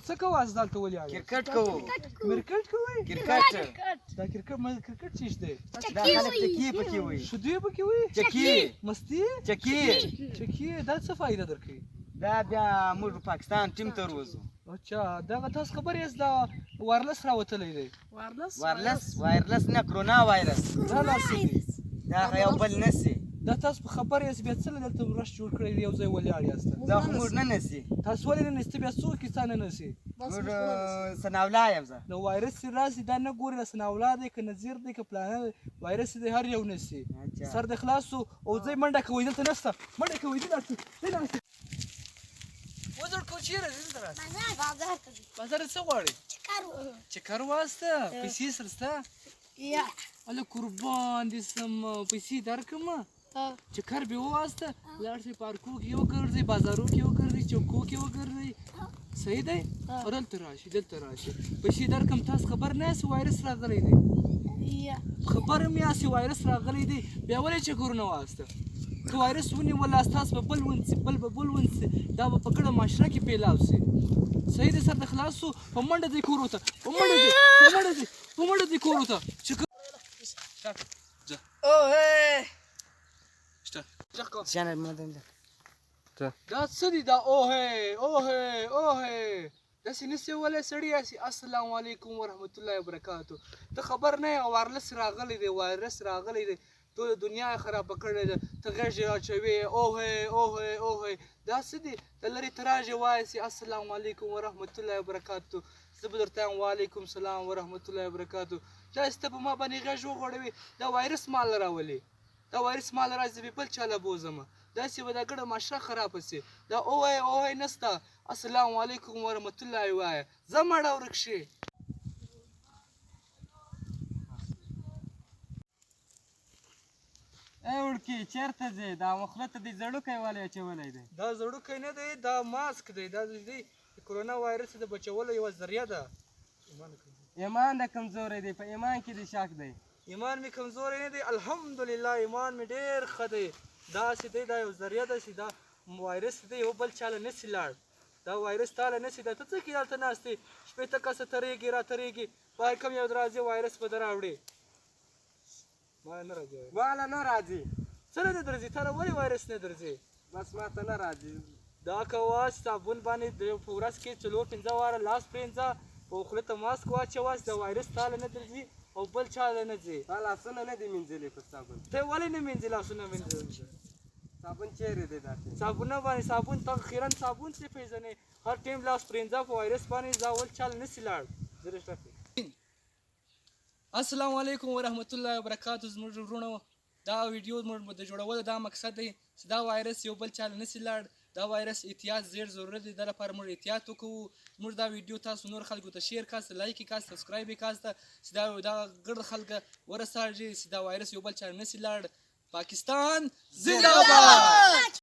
څه کواسته دلته ولې کرکټ کوو کرکټ کوئ کرکټ دا کرکټ څه شی دی دا خلک چکي پکې وایي شیدې پکې وایي چکي مستي چکي دا څه فایده درکوي دا بیا موږ پاکستان ټیم ته روزو اچھا دغه تاسو خبر یاست دا وایرلس راوتلی دی وایرلس نه کرونا وایرس دا داسې دی دا هغه یو بل نسي دا تاسو په خبر یاست بیا څه دلته رش جوړ کړی دی یو ځای ولاړ یاست دا خو موږ نه نسي تاسو ولې نه نسته بیا څوک یې ستا نه نسي موږ سناولا یم زه د وایرس چې راسي دا نه ګوري د سناولا دی که نظیر دی که پلانه دی وایرس دی هر یو نسي سر د خلاص او ځای منډه کوئ دلته نسته منډه کوئ دلته وزر کو چیرې دلته راسي بازار څه غواړې چکر واسطه پیسې سره سته هله قربان دې سم پیسې درکړم چکر به وواسطه لاړ شئ پارکو کې وګرځئ بازارو کې وګرځئ چوکو کې وګرځئ صحیح دی او دلته راشئ پیسې درکړم تاسو خبر نه یاست وایرس راغلی دی خبر هم یاست وایرس راغلی دی بیا ولې چکرونه واسطه که وایرس ونیوله ستاسو به بل ونڅي بل به بل ونڅي دا به په ګډه معاشره کې پیلاو سي صحیح دی سر د خلاص شو په منډه دی کور ته په منډه دی کور ته دا څه دي دا اوهې داسې نسې ولی سړي یاسې السلام علیکم ورحمت الله وبرکاتو ته خبر نه یې وایرلس راغلی دی وایرس راغلی دی ټوله دنیا یې خرابه کړې ده ته غږ یې اچوې اوهې دا څه دي ته لرې ته راژې وایسې السلام علیکم ورحمت الله وبرکاتو زه به درته وایم وعلیکم السلام ورحمت الله وبرکاتو داسې ته په ما باندې غږ وغوړوې دا وایرس مال راولي دا وایرس مال راځي به بل چا له بوځمه داسې به دا ګډه معاشره خرابه سي دا اوهې نسته السلام علیکم ورحمت الله وایه ځه مړه ورک شي ای وړکي چېرته ځې دا مخله ته دې زړوکی ولې اچولی دی دا زړوکی نه دی دا ماسک دی دا د کرونا وایرس د بچولو یوه ذریعه ده ایمان د کمزوری دی په ایمان کې دې شک دی ایمان مې کمزوری نه دی الحمدلله ایمان مې ډېر ښه دی داسې دی دا یو ذریعه ده چې دا وایرس دی یو بل چاله نسي لاړ دا وایرس تاله نسي دا ته څه کې دلته ناست دی شپېته کسه ترېږي راترېږي باید کم یو راځي وایرس به در راوړي ماله نه راځي څه نه دې درځي تا له ولې وایرس نه درځي بس ما ته نه راځي دا کوه صابون باندې په ورځ کې څلور پنځه واره لاس پرېنځه په خوله ته ماسک واچوه د وایرس تاله نه درځي او بل چا له نه ځي تا لاسونه نه دي مینځلي په صابون ته ولې نه مینځې لاسونه مینځل صابون چیرې دی داسې صابونه باندې صابون ته خیرن صابون څه پیژنې هر ټیم لاس پرېنځه په وایرس باندې دا اول چل نسي لاړ السلام علیکم ورحمت الله وبرکاتو زموږ وروڼو دا ویډیو زموږ د جوړولو دا مقصد دی چې دا وایرس یو بل چاله نسي لاړ دا وایرس احتیاط ډېر ضرورت دی دا لپاره موږ احتیاط وکړو موږ دا ویډیو تاسو نور خلکو ته شیر کاسته لایک یې کاسته سبسکرایب یې کاسته چې دا ګرد خلکه ورساږي چې دا وایرس یو بل چاله نسي لاړ پاکستان زنده باد